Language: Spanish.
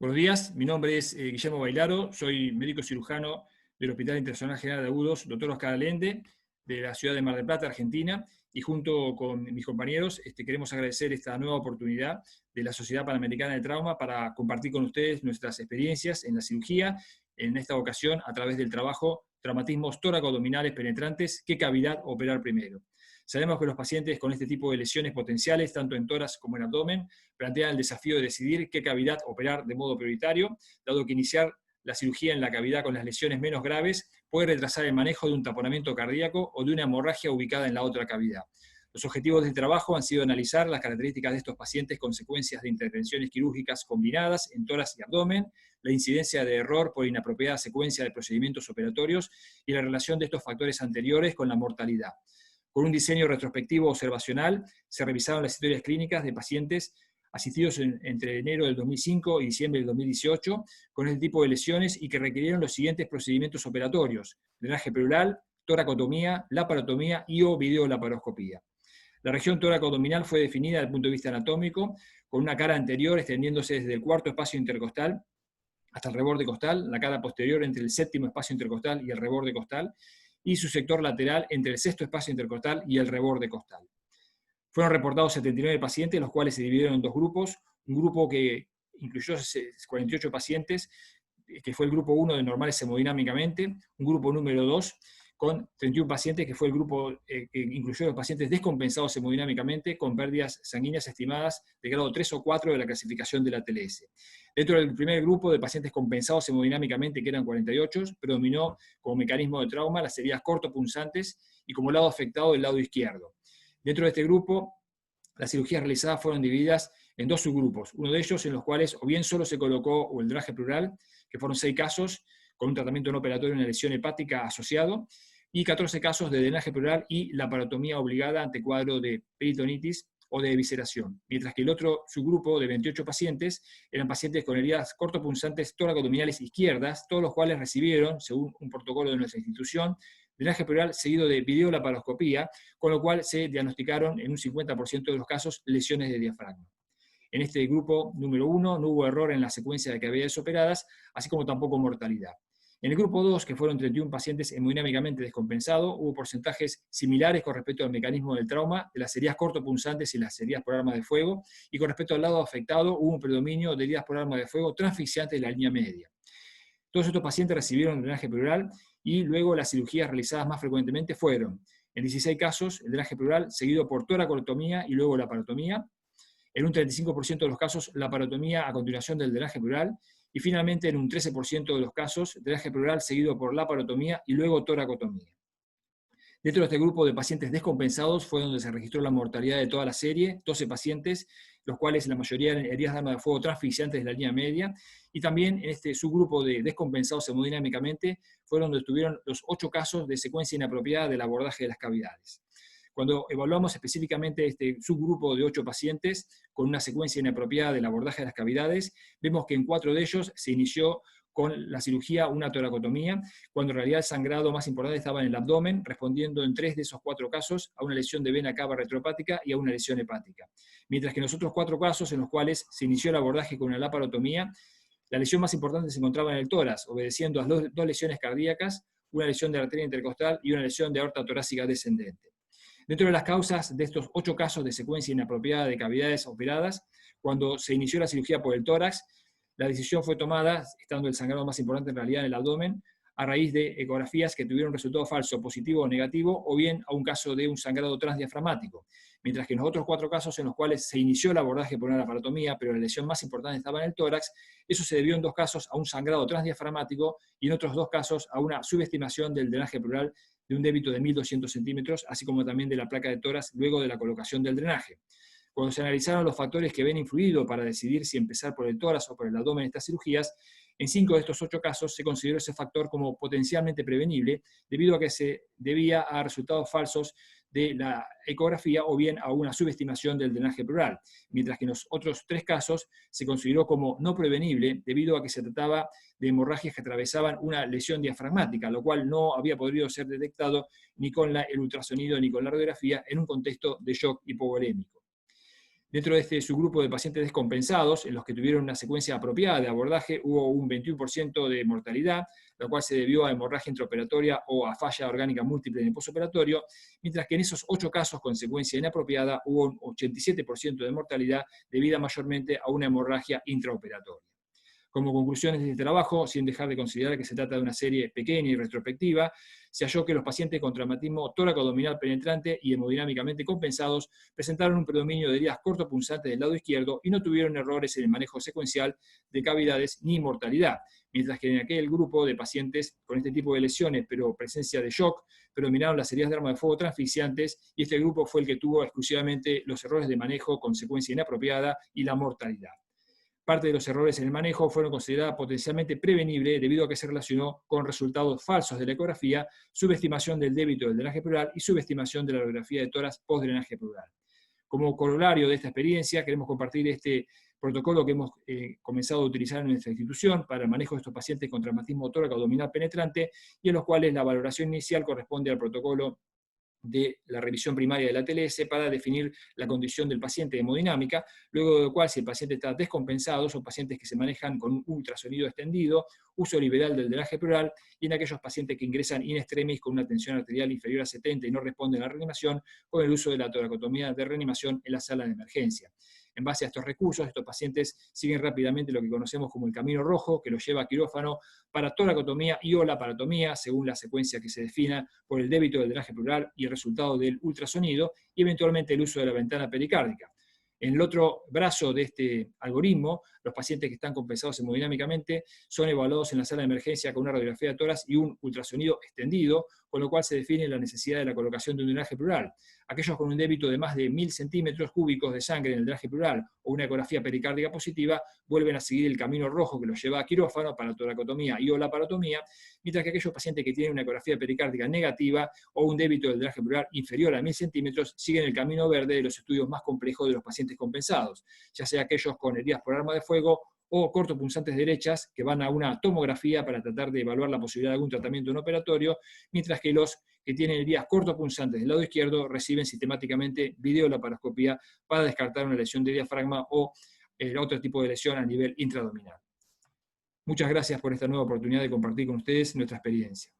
Buenos días, mi nombre es Guillermo Bailaro, soy médico cirujano del Hospital Internacional General de Agudos, Dr. Oscar Allende, de la ciudad de Mar del Plata, Argentina, y junto con mis compañeros queremos agradecer esta nueva oportunidad de la Sociedad Panamericana de Trauma para compartir con ustedes nuestras experiencias en la cirugía, en esta ocasión a través del trabajo Traumatismos tóraco-abdominales penetrantes, ¿qué cavidad operar primero? Sabemos que los pacientes con este tipo de lesiones potenciales, tanto en tórax como en abdomen, plantean el desafío de decidir qué cavidad operar de modo prioritario, dado que iniciar la cirugía en la cavidad con las lesiones menos graves puede retrasar el manejo de un taponamiento cardíaco o de una hemorragia ubicada en la otra cavidad. Los objetivos del trabajo han sido analizar las características de estos pacientes con secuencias de intervenciones quirúrgicas combinadas en tórax y abdomen, la incidencia de error por inapropiada secuencia de procedimientos operatorios y la relación de estos factores anteriores con la mortalidad. Con un diseño retrospectivo observacional, se revisaron las historias clínicas de pacientes asistidos entre enero del 2005 y diciembre del 2018 con este tipo de lesiones y que requirieron los siguientes procedimientos operatorios: drenaje pleural, toracotomía, laparotomía y o videolaparoscopía. La región tóraco-abdominal fue definida desde el punto de vista anatómico, con una cara anterior extendiéndose desde el cuarto espacio intercostal hasta el reborde costal, la cara posterior entre el séptimo espacio intercostal y el reborde costal, y su sector lateral entre el sexto espacio intercostal y el reborde costal. Fueron reportados 79 pacientes, los cuales se dividieron en dos grupos, un grupo que incluyó 48 pacientes, que fue el grupo 1 de normales hemodinámicamente, un grupo número 2 con 31 pacientes, que fue el grupo que incluyó a los pacientes descompensados hemodinámicamente con pérdidas sanguíneas estimadas de grado 3 o 4 de la clasificación de la TLS. Dentro del primer grupo de pacientes compensados hemodinámicamente, que eran 48, predominó como mecanismo de trauma las heridas cortopunzantes y como lado afectado el lado izquierdo. Dentro de este grupo, las cirugías realizadas fueron divididas en dos subgrupos, uno de ellos en los cuales o bien solo se colocó el drenaje pleural, que fueron 6 casos, con un tratamiento no operatorio y una lesión hepática asociado, y 14 casos de drenaje pleural y laparotomía obligada ante cuadro de peritonitis o de evisceración, mientras que el otro subgrupo de 28 pacientes eran pacientes con heridas cortopunzantes toracoabdominales izquierdas, todos los cuales recibieron, según un protocolo de nuestra institución, drenaje pleural seguido de videolaparoscopía, con lo cual se diagnosticaron en un 50% de los casos lesiones de diafragma. En este grupo número 1 no hubo error en la secuencia de cavidades operadas, así como tampoco mortalidad. En el grupo 2, que fueron 31 pacientes hemodinámicamente descompensados, hubo porcentajes similares con respecto al mecanismo del trauma de las heridas cortopunzantes y las heridas por arma de fuego, y con respecto al lado afectado hubo un predominio de heridas por arma de fuego transfixiantes de la línea media. Todos estos pacientes recibieron drenaje pleural y luego las cirugías realizadas más frecuentemente fueron, en 16 casos, el drenaje pleural seguido por toracotomía y luego laparotomía, en un 35% de los casos laparotomía a continuación del drenaje pleural, y finalmente en un 13% de los casos drenaje pleural seguido por laparotomía y luego toracotomía. Dentro de este grupo de pacientes descompensados fue donde se registró la mortalidad de toda la serie, 12 pacientes, los cuales la mayoría eran heridas de arma de fuego transfixiantes de la línea media, y también en este subgrupo de descompensados hemodinámicamente fueron donde estuvieron los 8 casos de secuencia inapropiada del abordaje de las cavidades. Cuando evaluamos específicamente este subgrupo de 8 pacientes con una secuencia inapropiada del abordaje de las cavidades, vemos que en 4 de ellos se inició con la cirugía una toracotomía, cuando en realidad el sangrado más importante estaba en el abdomen, respondiendo en 3 de esos 4 casos a una lesión de vena cava retropática y a una lesión hepática. Mientras que en los otros 4 casos en los cuales se inició el abordaje con una laparotomía, la lesión más importante se encontraba en el tórax, obedeciendo a 2 lesiones cardíacas, una lesión de arteria intercostal y una lesión de aorta torácica descendente. Dentro de las causas de estos 8 casos de secuencia inapropiada de cavidades operadas, cuando se inició la cirugía por el tórax, la decisión fue tomada, estando el sangrado más importante en realidad en el abdomen, a raíz de ecografías que tuvieron resultado falso, positivo o negativo, o bien a un caso de un sangrado transdiafragmático. Mientras que en los otros 4 casos en los cuales se inició el abordaje por una laparotomía, pero la lesión más importante estaba en el tórax, eso se debió en 2 casos a un sangrado transdiafragmático y en otros 2 casos a una subestimación del drenaje pleural de un débito de 1.200 centímetros, así como también de la placa de tórax luego de la colocación del drenaje. Cuando se analizaron los factores que habían influido para decidir si empezar por el tórax o por el abdomen en estas cirugías, en 5 de estos 8 casos se consideró ese factor como potencialmente prevenible, debido a que se debía a resultados falsos de la ecografía o bien a una subestimación del drenaje pleural, mientras que en los otros 3 casos se consideró como no prevenible debido a que se trataba de hemorragias que atravesaban una lesión diafragmática, lo cual no había podido ser detectado ni con el ultrasonido ni con la radiografía en un contexto de shock hipovolémico. Dentro de este subgrupo de pacientes descompensados, en los que tuvieron una secuencia apropiada de abordaje, hubo un 21% de mortalidad, la cual se debió a hemorragia intraoperatoria o a falla orgánica múltiple en el postoperatorio, mientras que en esos 8 casos con secuencia inapropiada hubo un 87% de mortalidad debida mayormente a una hemorragia intraoperatoria. Como conclusiones de este trabajo, sin dejar de considerar que se trata de una serie pequeña y retrospectiva, se halló que los pacientes con traumatismo tóraco-abdominal penetrante y hemodinámicamente compensados presentaron un predominio de heridas cortopunzantes del lado izquierdo y no tuvieron errores en el manejo secuencial de cavidades ni mortalidad, mientras que en aquel grupo de pacientes con este tipo de lesiones, pero presencia de shock, predominaron las heridas de arma de fuego transfixiantes, y este grupo fue el que tuvo exclusivamente los errores de manejo con secuencia inapropiada y la mortalidad. Parte de los errores en el manejo fueron consideradas potencialmente prevenibles debido a que se relacionó con resultados falsos de la ecografía, subestimación del débito del drenaje pleural y subestimación de la radiografía de tórax post-drenaje pleural. Como corolario de esta experiencia, queremos compartir este protocolo que hemos comenzado a utilizar en nuestra institución para el manejo de estos pacientes con traumatismo tóraco-abdominal penetrante, y en los cuales la valoración inicial corresponde al protocolo de la revisión primaria de la TLS para definir la condición del paciente hemodinámica, luego de lo cual, si el paciente está descompensado, son pacientes que se manejan con un ultrasonido extendido, uso liberal del drenaje pleural, y en aquellos pacientes que ingresan in extremis con una tensión arterial inferior a 70 y no responden a la reanimación, con el uso de la toracotomía de reanimación en la sala de emergencia. En base a estos recursos, estos pacientes siguen rápidamente lo que conocemos como el camino rojo, que los lleva a quirófano para toracotomía y o laparotomía, según la secuencia que se defina por el débito del drenaje pleural y el resultado del ultrasonido, y eventualmente el uso de la ventana pericárdica. En el otro brazo de este algoritmo, los pacientes que están compensados hemodinámicamente son evaluados en la sala de emergencia con una radiografía de tórax y un ultrasonido extendido, con lo cual se define la necesidad de la colocación de un drenaje pleural. Aquellos con un débito de más de 1000 centímetros cúbicos de sangre en el drenaje pleural o una ecografía pericárdica positiva vuelven a seguir el camino rojo que los lleva a quirófano para toracotomía y o laparotomía, mientras que aquellos pacientes que tienen una ecografía pericárdica negativa o un débito del drenaje pleural inferior a 1000 centímetros siguen el camino verde de los estudios más complejos de los pacientes compensados, ya sea aquellos con heridas por arma de fuego o cortopunzantes derechas, que van a una tomografía para tratar de evaluar la posibilidad de algún tratamiento no operatorio, mientras que los que tienen heridas cortopunzantes del lado izquierdo reciben sistemáticamente videolaparoscopía para descartar una lesión de diafragma o otro tipo de lesión a nivel intraabdominal. Muchas gracias por esta nueva oportunidad de compartir con ustedes nuestra experiencia.